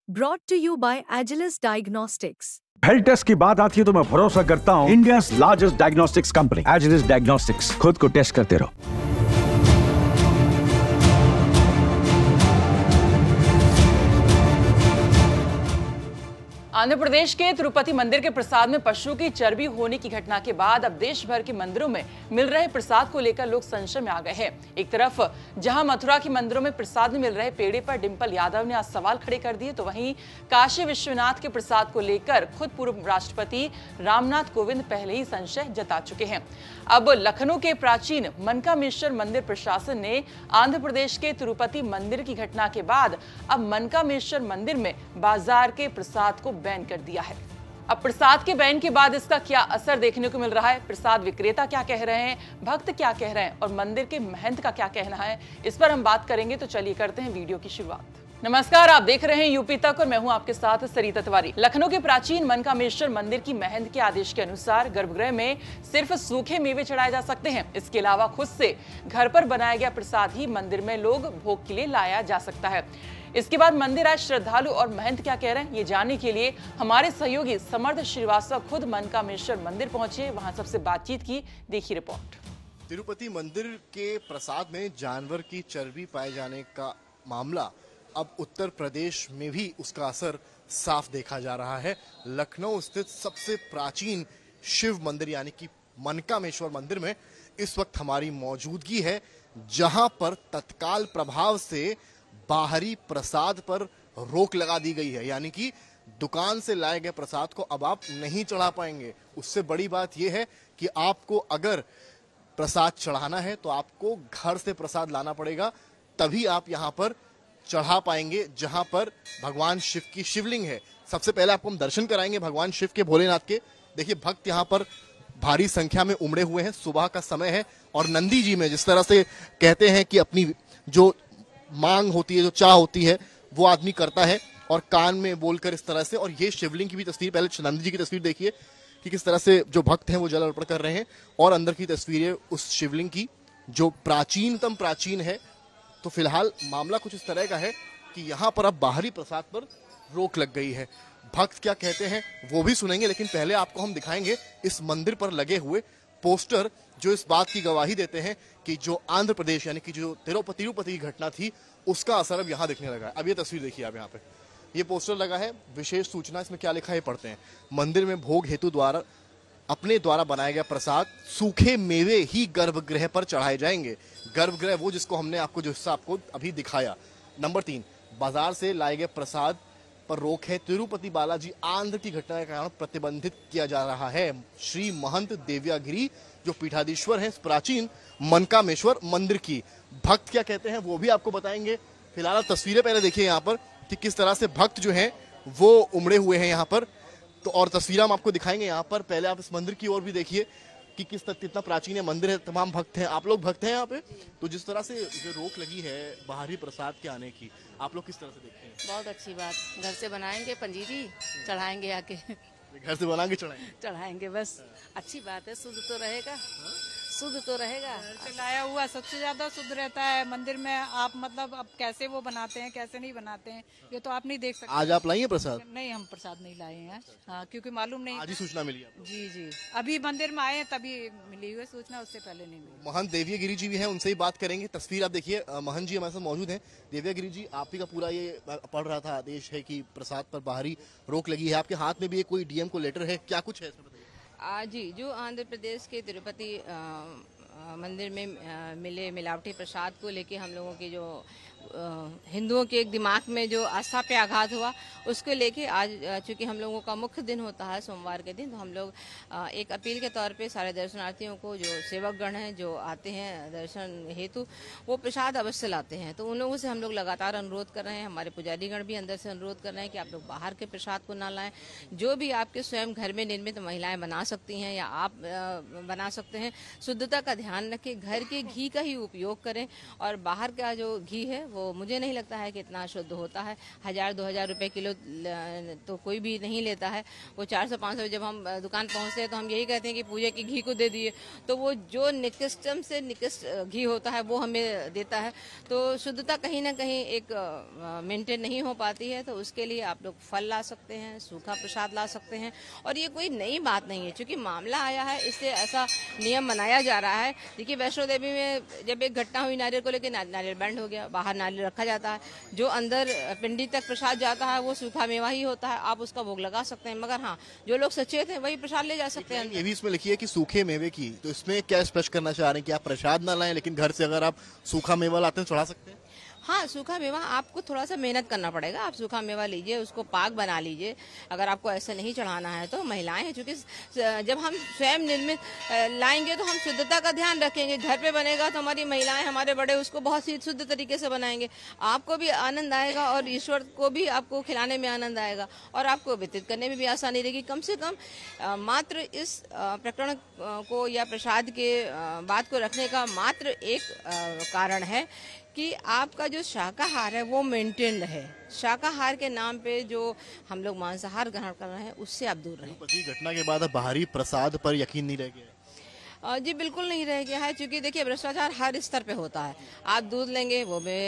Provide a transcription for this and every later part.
Brought to you by Agilus Diagnostics. Health test की बात आती है तो मैं भरोसा करता हूँ India largest diagnostics company Agilus diagnostics. खुद को टेस्ट करते रहो। आंध्र प्रदेश के तिरुपति मंदिर के प्रसाद में पशु की चर्बी होने की घटना के बाद अब देश भर के मंदिरों में मिल रहे प्रसाद को लेकर लोग संशय में आ गए हैं। एक तरफ जहां मथुरा के मंदिरों में प्रसाद में मिल रहे पेड़े पर डिंपल यादव ने आज सवाल खड़े कर दिए, तो वहीं काशी विश्वनाथ के प्रसाद को लेकर खुद पूर्व राष्ट्रपति रामनाथ कोविंद पहले ही संशय जता चुके हैं। अब लखनऊ के प्राचीन मनकामेश्वर मंदिर प्रशासन ने आंध्र प्रदेश के तिरुपति मंदिर की घटना के बाद अब मनकामेश्वर मंदिर में बाजार के प्रसाद को बैन कर दिया है। अब प्रसाद के बैन के बाद इसका क्या असर देखने को मिल रहा है, प्रसाद विक्रेता क्या कह रहे हैं, भक्त क्या कह रहे हैं और मंदिर के महंत का क्या कहना है, इस पर हम बात करेंगे। तो चलिए करते हैं वीडियो की शुरुआत। नमस्कार, आप देख रहे हैं यूपी तक और मैं हूं आपके साथ सरिता तिवारी। लखनऊ के प्राचीन मनकामेश्वर मंदिर की महंत के आदेश के अनुसार गर्भगृह में सिर्फ सूखे मेवे चढ़ाए जा सकते हैं। इसके अलावा खुद से घर पर बनाया गया प्रसाद ही मंदिर में लोग भोग के लिए लाया जा सकता है। इसके बाद मंदिर आए श्रद्धालु और महंत क्या कह रहे हैं, ये जानने के लिए हमारे सहयोगी समर्थ श्रीवास्तव खुद मनकामेश्वर मंदिर पहुंचे, वहां सबसे बातचीत की। देखिए रिपोर्ट। तिरुपति मंदिर के प्रसाद में जानवर की चर्बी पाए जाने का मामला अब उत्तर प्रदेश में भी उसका असर साफ देखा जा रहा है। लखनऊ स्थित सबसे प्राचीन शिव मंदिर यानी कि मनकामेश्वर मंदिर में इस वक्त हमारी मौजूदगी है, जहां पर तत्काल प्रभाव से बाहरी प्रसाद पर रोक लगा दी गई है। यानी कि दुकान से लाए गए प्रसाद को अब आप नहीं चढ़ा पाएंगे। उससे बड़ी बात यह है कि आपको अगर प्रसाद चढ़ाना है तो आपको घर से प्रसाद लाना पड़ेगा, तभी आप यहाँ पर चढ़ा पाएंगे जहां पर भगवान शिव की शिवलिंग है। सबसे पहले आपको हम दर्शन कराएंगे भगवान शिव के, भोलेनाथ के। देखिए भक्त यहाँ पर भारी संख्या में उमड़े हुए हैं, सुबह का समय है और नंदी जी में जिस तरह से कहते हैं कि अपनी जो मांग होती है, जो चाह होती है, वो आदमी करता है और कान में बोलकर इस तरह से। और ये शिवलिंग की भी तस्वीर, पहले नंदी जी की तस्वीर देखिए कि किस तरह से जो भक्त हैं वो जल अर्पण कर रहे हैं और अंदर की तस्वीरें उस शिवलिंग की जो प्राचीनतम प्राचीन है। तो फिलहाल मामला कुछ इस तरह का है कि यहाँ पर अब बाहरी प्रसाद पर रोक लग गई है। भक्त क्या कहते हैं वो भी सुनेंगे, लेकिन पहले आपको हम दिखाएंगे इस मंदिर पर लगे हुए पोस्टर जो इस बात की गवाही देते हैं कि जो आंध्र प्रदेश यानी कि जो तिरुपति की घटना थी उसका असर अब यहाँ दिखने लगा है। अब ये तस्वीर देखिए आप, यहाँ पे ये पोस्टर लगा है, विशेष सूचना। इसमें क्या लिखा है पढ़ते हैं। मंदिर में भोग हेतु अपने द्वारा बनाया गया प्रसाद सूखे मेवे ही गर्भगृह पर चढ़ाए जाएंगे। गर्भगृह वो जिसको हमने आपको जो हिस्सा आपको अभी दिखाया। नंबर 3, बाजार से लाए गए प्रसाद पर रोक है। तिरुपति बालाजी आंध्र की घटना के कारण प्रतिबंधित किया जा रहा है। श्री महंत देव्यागिरी जो पीठाधीश्वर हैं प्राचीन मनकामेश्वर मंदिर की। भक्त क्या कहते हैं वो भी आपको बताएंगे। फिलहाल तस्वीरें पहले देखिए यहाँ पर कि किस तरह से भक्त जो हैं वो उमड़े हुए हैं यहाँ पर। तो और तस्वीरें हम आपको दिखाएंगे यहाँ पर। पहले आप इस मंदिर की ओर भी देखिए कि किस तक कितना प्राचीन है मंदिर है। तमाम भक्त हैं, आप लोग भक्त हैं यहाँ पे। तो जिस तरह से जो रोक लगी है बाहरी प्रसाद के आने की, आप लोग किस तरह से देखते हैं? बहुत अच्छी बात, घर से बनाएंगे पंजीरी, चढ़ाएंगे आके। घर से बना के चढ़ाएंगे बस। अच्छी बात है, शुद्ध तो रहेगा, शुद्ध तो रहेगा। लाया हुआ सबसे ज्यादा शुद्ध रहता है। मंदिर में आप मतलब अब कैसे वो बनाते हैं कैसे नहीं बनाते हैं ये तो आप नहीं देख सकते। आज आप लाई हैं प्रसाद? नहीं, हम प्रसाद नहीं लाए हैं। हाँ, क्योंकि मालूम नहीं। आज ही सूचना मिली आपको? जी, अभी मंदिर में आए हैं तभी मिली हुई सूचना, उससे पहले नहीं मिली। महंत देव्यागिरी जी भी हैं, उनसे ही बात करेंगे। तस्वीर आप देखिए, महंत जी हमारे साथ मौजूद हैं। देव्यागिरी जी, आप ही का पूरा ये पढ़ रहा था आदेश है कि प्रसाद पर बाहरी रोक लगी है। आपके हाथ में भी कोई डीएम को लेटर है, क्या कुछ है इसमें बताइए? जी, जो आंध्र प्रदेश के तिरुपति मंदिर में मिले मिलावटी प्रसाद को लेके हम लोगों की जो हिंदुओं के एक दिमाग में जो आस्था पे आघात हुआ, उसको लेके आज चूंकि हम लोगों का मुख्य दिन होता है सोमवार के दिन, तो हम लोग एक अपील के तौर पे सारे दर्शनार्थियों को, जो सेवकगण हैं जो आते हैं दर्शन हेतु, वो प्रसाद अवश्य लाते हैं। तो उन लोगों से हम लोग लगातार अनुरोध कर रहे हैं। हमारे पुजारीगण भी अंदर से अनुरोध कर रहे हैं कि आप लोग बाहर के प्रसाद को ना लाएं। जो भी आपके स्वयं घर में निर्मित महिलाएं बना सकती हैं या आप बना सकते हैं, शुद्धता का ध्यान रखें, घर के घी का ही उपयोग करें और बाहर का जो घी है वो मुझे नहीं लगता है कि इतना शुद्ध होता है। 1000-2000 रुपए किलो तो कोई भी नहीं लेता है। वो 400-500 जब हम दुकान पहुंचते हैं तो हम यही कहते हैं कि पूजा की घी को दे दिए, तो वो जो निकृष्टम से निकृष्ट घी होता है वो हमें देता है। तो शुद्धता कहीं ना कहीं एक मेंटेन नहीं हो पाती है। तो उसके लिए आप लोग फल ला सकते हैं, सूखा प्रसाद ला सकते हैं। और ये कोई नई बात नहीं है, क्योंकि मामला आया है इससे ऐसा नियम बनाया जा रहा है। देखिए वैष्णो देवी में जब एक घटना हुई नारियल को लेकर, नारियल बैंड हो गया, बाहर नारियल रखा जाता है, जो अंदर पिंडी तक प्रसाद जाता है वो सूखा मेवा ही होता है। आप उसका भोग लगा सकते हैं, मगर हाँ जो लोग सचेत हैं वही प्रसाद ले जा सकते हैं। ये भी इसमें लिखी है कि सूखे मेवे की, तो इसमें क्या स्पष्ट करना चाह रहे हैं कि आप प्रसाद ना लाएं, लेकिन घर से अगर आप सूखा मेवा लाते हैं चढ़ा सकते हैं? हाँ, सूखा मेवा आपको थोड़ा सा मेहनत करना पड़ेगा। आप सूखा मेवा लीजिए, उसको पाक बना लीजिए। अगर आपको ऐसे नहीं चढ़ाना है तो महिलाएं हैं, चूंकि जब हम स्वयं निर्मित लाएंगे तो हम शुद्धता का ध्यान रखेंगे। घर पे बनेगा तो हमारी महिलाएं, हमारे बड़े उसको बहुत ही शुद्ध तरीके से बनाएंगे। आपको भी आनंद आएगा और ईश्वर को भी आपको खिलाने में आनंद आएगा और आपको वितरित करने में भी आसानी रहेगी। कम से कम मात्र इस प्रकरण को या प्रसाद के बात को रखने का मात्र एक कारण है कि आपका जो शाकाहार है वो मेंटेन्ड है। शाकाहार के नाम पे जो हम लोग मांसाहार ग्रहण कर रहे हैं उससे आप दूर रहें। तिरुपति घटना के बाद अब बाहरी प्रसाद पर यकीन नहीं रह गया? जी बिल्कुल नहीं रह गया है, क्योंकि देखिए भ्रष्टाचार हर स्तर पे होता है। आप दूध लेंगे वो भी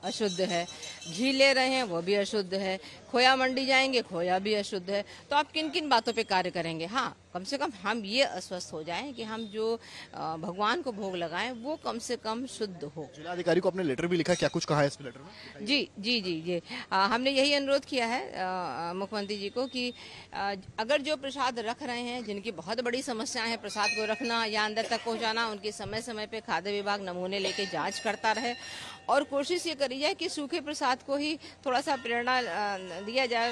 अशुद्ध है, घी ले रहे हैं वो भी अशुद्ध है, खोया मंडी जाएंगे खोया भी अशुद्ध है। तो आप किन किन बातों पे कार्य करेंगे? हाँ, कम से कम हम ये आश्वस्त हो जाएं कि हम जो भगवान को भोग लगाएं वो कम से कम शुद्ध हो। जिलाधिकारी को अपने लेटर भी लिखा, क्या कुछ कहा है इस लेटर में? जी जी जी जी हमने यही अनुरोध किया है मुख्यमंत्री जी को कि अगर जो प्रसाद रख रहे हैं, जिनकी बहुत बड़ी समस्या है प्रसाद को रखना या अंदर तक पहुंचाना, उनकी समय समय पे खाद्य विभाग नमूने लेके जांच करता रहे और कोशिश ये करी जाए कि सूखे प्रसाद को ही थोड़ा सा प्रेरणा दिया जाए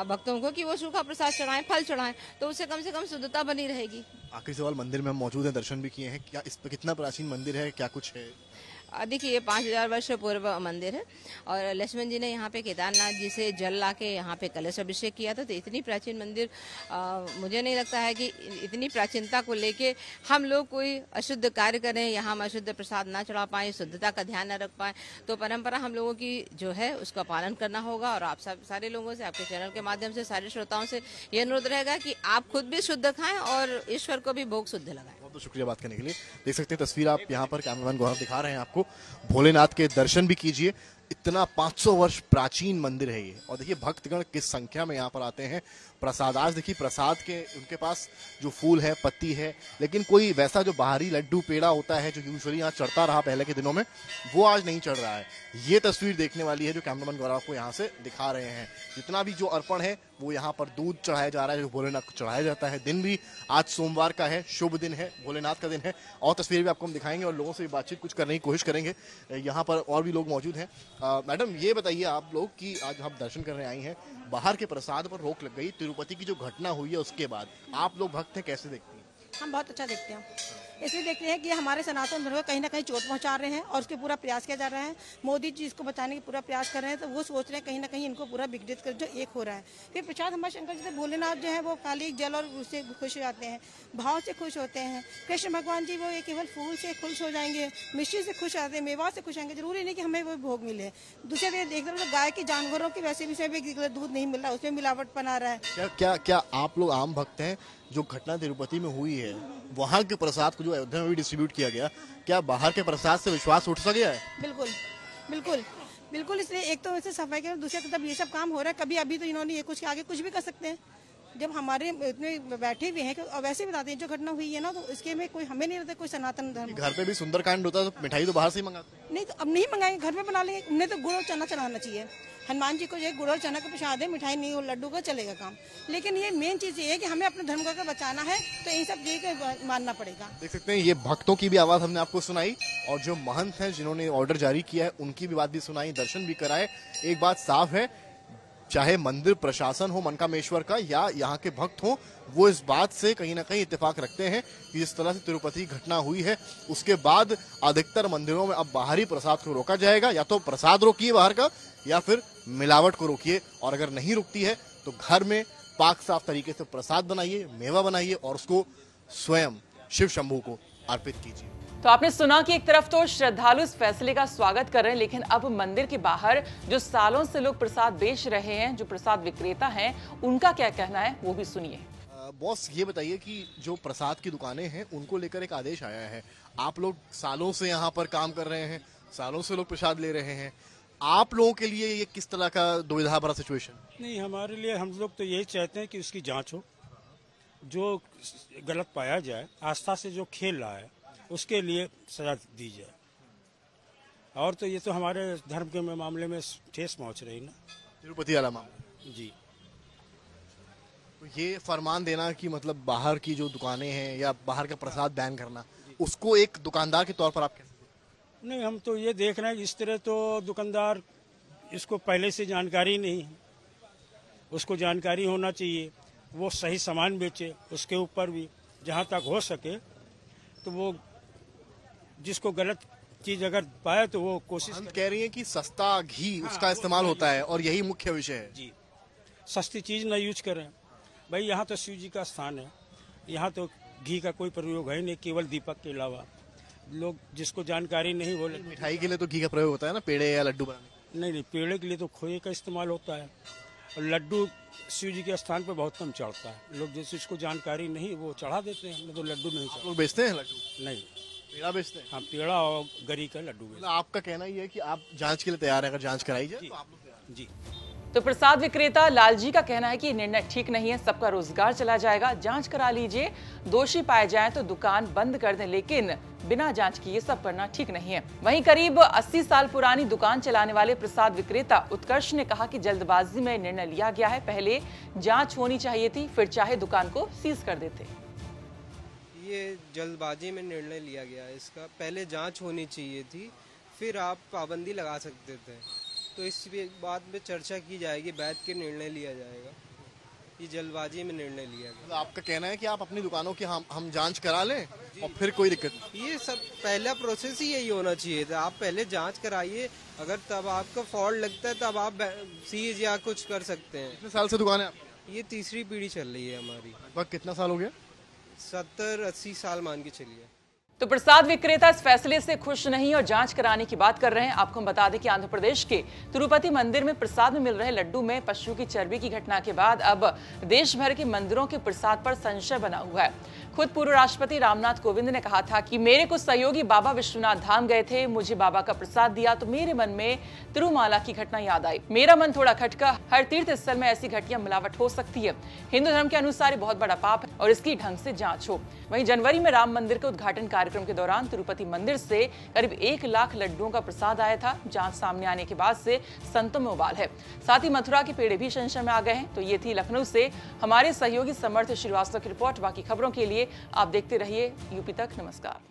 भक्तों को कि वो सूखा प्रसाद चढ़ाएं, फल चढ़ाएं, तो उससे कम शुद्धता बनी रहेगी। आखिरी सवाल, मंदिर में हम मौजूद हैं, दर्शन भी किए हैं, क्या इस पर कितना प्राचीन मंदिर है, क्या कुछ है? देखिए ये 5000 वर्ष पूर्व मंदिर है और लक्ष्मण जी ने यहाँ पे केदारनाथ जी से जल लाके यहाँ पे कलश अभिषेक किया था। तो इतनी प्राचीन मंदिर मुझे नहीं लगता है कि इतनी प्राचीनता को लेके हम लोग कोई अशुद्ध कार्य करें या हम अशुद्ध प्रसाद ना चढ़ा पाएं, शुद्धता का ध्यान न रख पाएं। तो परंपरा हम लोगों की जो है उसका पालन करना होगा और आप सब सारे लोगों से, आपके चैनल के माध्यम से सारे श्रोताओं से ये अनुरोध रहेगा कि आप खुद भी शुद्ध खाएं और ईश्वर को भी भोग शुद्ध लगाएं। बहुत शुक्रिया बात करने के लिए। देख सकते हैं तस्वीर आप यहाँ पर, कैमरामैन गौरव दिखा रहे हैं आपको। भोलेनाथ के दर्शन भी कीजिए। इतना 500 वर्ष प्राचीन मंदिर है ये, और देखिए भक्तगण किस संख्या में यहाँ पर आते हैं। प्रसाद, आज देखिए प्रसाद के उनके पास जो फूल है, पत्ती है, लेकिन कोई वैसा जो बाहरी लड्डू पेड़ा होता है जो यूजुअली यहाँ चढ़ता रहा पहले के दिनों में, वो आज नहीं चढ़ रहा है। ये तस्वीर देखने वाली है जो कैमरामैन गौरव को यहाँ से दिखा रहे हैं। जितना भी जो अर्पण है वो यहाँ पर दूध चढ़ाया जा रहा है, जो भोलेनाथ को चढ़ाया जाता है। दिन भी आज सोमवार का है, शुभ दिन है, भोलेनाथ का दिन है। और तस्वीर भी आपको हम दिखाएंगे और लोगों से भी बातचीत कुछ करने की कोशिश करेंगे। यहाँ पर और भी लोग मौजूद हैं। मैडम ये बताइए आप लोग कि आज हम दर्शन करने आई हैं, बाहर के प्रसाद पर रोक लग गई, तिरुपति की जो घटना हुई है उसके बाद आप लोग भक्त हैं, कैसे देखते हैं? हम बहुत अच्छा देखते हैं, इसलिए देखते हैं कि हमारे सनातन धर्म को कहीं ना कहीं चोट पहुंचा रहे हैं और उसके पूरा प्रयास किया जा रहा है। मोदी जी इसको बचाने की पूरा प्रयास कर रहे हैं, तो वो सोच रहे हैं कहीं ना कहीं इनको पूरा विघटित कर जो एक हो रहा है। फिर प्रसाद हमारे शंकर जी भोलेनाथ जो है वो खाली जल और उससे खुश हो जाते हैं, भाव से खुश होते हैं। कृष्ण भगवान जी वो केवल फूल से खुश हो जाएंगे, मिश्री से खुश आते हैं, मेवा से खुश आएंगे। जरूरी नहीं कि हमें वो भोग मिले। दूसरे देख रहे हो गाय की, जानवरों की वैसे भी दूध नहीं मिल रहा, उसमें मिलावट बना रहा है। क्या आप लोग आम भक्त हैं? जो घटना तिरुपति में हुई है, वहाँ के प्रसाद को जो अयोध्या में भी डिस्ट्रीब्यूट किया गया, क्या बाहर के प्रसाद से विश्वास उठ सा गया है? बिल्कुल बिल्कुल बिल्कुल। इसलिए एक तो वैसे सफाई के, दूसरे तब ये सब काम हो रहा है। कभी अभी तो इन्होंने ये कुछ आगे कुछ भी कर सकते हैं। जब हमारे इतने बैठे हुए हैं कि और वैसे बताते हैं जो घटना हुई है ना, तो इसके में कोई हमें नहीं रहता कोई सनातन धर्म। घर पे भी सुंदरकांड होता है तो मिठाई तो बाहर से ही मंगाते हैं। नहीं, तो अब नहीं मंगाएंगे, घर में बना लेंगे। उन्हें तो गुड़ और चना चढ़ाना चाहिए। हनुमान जी को जो गुड़ और चना का प्रसाद है, मिठाई नहीं और लड्डू का चलेगा काम। लेकिन ये मेन चीज ये है कि हमें अपने धर्म को अगर बचाना है तो इन सब चीज को मानना पड़ेगा। देख सकते हैं ये भक्तों की भी आवाज हमने आपको सुनाई और जो महंत हैं जिन्होंने ऑर्डर जारी किया है उनकी भी बात भी सुनाई, दर्शन भी कराए। एक बात साफ है, चाहे मंदिर प्रशासन हो मनकामेश्वर का या यहाँ के भक्त हो, वो इस बात से कहीं ना कहीं इत्तेफाक रखते हैं कि जिस तरह से तिरुपति घटना हुई है उसके बाद अधिकतर मंदिरों में अब बाहरी प्रसाद को रोका जाएगा। या तो प्रसाद रोकिए बाहर का या फिर मिलावट को रोकिए, और अगर नहीं रुकती है तो घर में पाक साफ तरीके से प्रसाद बनाइए, मेवा बनाइए और उसको स्वयं शिव शंभू को अर्पित कीजिए। तो आपने सुना कि एक तरफ तो श्रद्धालु इस फैसले का स्वागत कर रहे हैं, लेकिन अब मंदिर के बाहर जो सालों से लोग प्रसाद बेच रहे हैं, जो प्रसाद विक्रेता हैं, उनका क्या कहना है वो भी सुनिए। बॉस, ये बताइए कि जो प्रसाद की दुकानें हैं उनको लेकर एक आदेश आया है। आप लोग सालों से यहाँ पर काम कर रहे हैं, सालों से लोग प्रसाद ले रहे हैं, आप लोगों के लिए ये किस तरह का दुविधा भरा सिचुएशन? नहीं, हमारे लिए हम लोग तो यही चाहते हैं कि उसकी जांच हो, जो गलत पाया जाए, आस्था से जो खेल रहा है उसके लिए सजा दी जाए। और तो ये तो हमारे धर्म के मामले में ठेस पहुंच रही ना, तिरुपति वाला मामला जी। तो ये फरमान देना कि मतलब बाहर की जो दुकानें हैं या बाहर का प्रसाद बैन करना, उसको एक दुकानदार के तौर पर आप कैसे? नहीं, हम तो ये देख रहे हैं इस तरह तो दुकानदार इसको पहले से जानकारी नहीं है, उसको जानकारी होना चाहिए, वो सही सामान बेचे। उसके ऊपर भी जहाँ तक हो सके तो वो जिसको गलत चीज अगर पाए तो वो कोशिश कह रही है कि सस्ता घी उसका इस्तेमाल होता है और यही मुख्य विषय है जी। सस्ती चीज न यूज करें भाई, यहाँ तो शिव जी का स्थान है, यहाँ तो घी का कोई प्रयोग है नहीं, केवल दीपक के अलावा। लोग जिसको जानकारी नहीं, बोले मिठाई के लिए तो घी का प्रयोग होता है ना, पेड़े या लड्डू बनाने। नहीं, पेड़े के लिए तो खोए का इस्तेमाल होता है, और लड्डू शिव जी के स्थान पर बहुत कम चढ़ता है। लोग जिसको जानकारी नहीं वो चढ़ा देते हैं, नहीं तो लड्डू नहीं चढ़ा। लोग बेचते हैं लड्डू? नहीं, पेड़ा बेचते हैं। हाँ, पेड़ा और गरी का लड्डू बेचते हैं। आपका कहना ये है कि आप जांच के लिए तैयार हैं, अगर जांच कराई जाए तो आप लोग तैयार हैं? जी। तो प्रसाद विक्रेता लालजी का कहना है कि निर्णय ठीक नहीं है, सबका रोजगार चला जाएगा, जांच करा लीजिए, दोषी पाए जाएं तो दुकान बंद कर दें, लेकिन बिना जांच किए सब करना ठीक नहीं है। वहीं करीब 80 साल पुरानी दुकान चलाने वाले प्रसाद विक्रेता उत्कर्ष ने कहा कि जल्दबाजी में निर्णय लिया गया है, पहले जांच होनी चाहिए थी, फिर चाहे दुकान को सीज कर देते। ये जल्दबाजी में निर्णय लिया गया है, इसका पहले जांच होनी चाहिए थी, फिर आप पाबंदी लगा सकते थे। तो इस बात में चर्चा की जाएगी, बैठ के निर्णय लिया जाएगा। ये जल्दबाजी में निर्णय लिया गया। मतलब आपका कहना है कि आप अपनी दुकानों की हम जांच करा लें और फिर कोई दिक्कत नहीं? ये सब पहला प्रोसेस ही यही होना चाहिए था, आप पहले जांच कराइए, अगर तब आपका फॉल्ट लगता है तब आप सीज या कुछ कर सकते हैं। कितने साल से दुकान है आपकी? ये तीसरी पीढ़ी चल रही है हमारी। लगभग कितना साल हो गया? 70-80 साल मान के चलिए। तो प्रसाद विक्रेता इस फैसले से खुश नहीं और जांच कराने की बात कर रहे हैं। आपको हम बता दें कि आंध्र प्रदेश के तिरुपति मंदिर में प्रसाद में मिल रहे लड्डू में पशु की चर्बी की घटना के बाद अब देश भर के मंदिरों के प्रसाद पर संशय बना हुआ है। खुद पूर्व राष्ट्रपति रामनाथ कोविंद ने कहा था कि मेरे कुछ सहयोगी बाबा विश्वनाथ धाम गए थे, मुझे बाबा का प्रसाद दिया तो मेरे मन में तिरुमाला की घटना याद आई, मेरा मन थोड़ा खटका। हर तीर्थ स्थल में ऐसी घटनाएं मिलावट हो सकती है, हिंदू धर्म के अनुसार बहुत बड़ा पाप है और इसकी ढंग से जांच हो। वहीं जनवरी में राम मंदिर के उद्घाटन कार्यक्रम के दौरान तिरुपति मंदिर से करीब 1 लाख लड्डुओं का प्रसाद आया था। जांच सामने आने के बाद से संतों में उबाल है, साथ ही मथुरा के पेड़े भी संशय में आ गए हैं। तो ये थी लखनऊ से हमारे सहयोगी समर्थ श्रीवास्तव की रिपोर्ट। बाकी खबरों के लिए आप देखते रहिए यूपी तक। नमस्कार।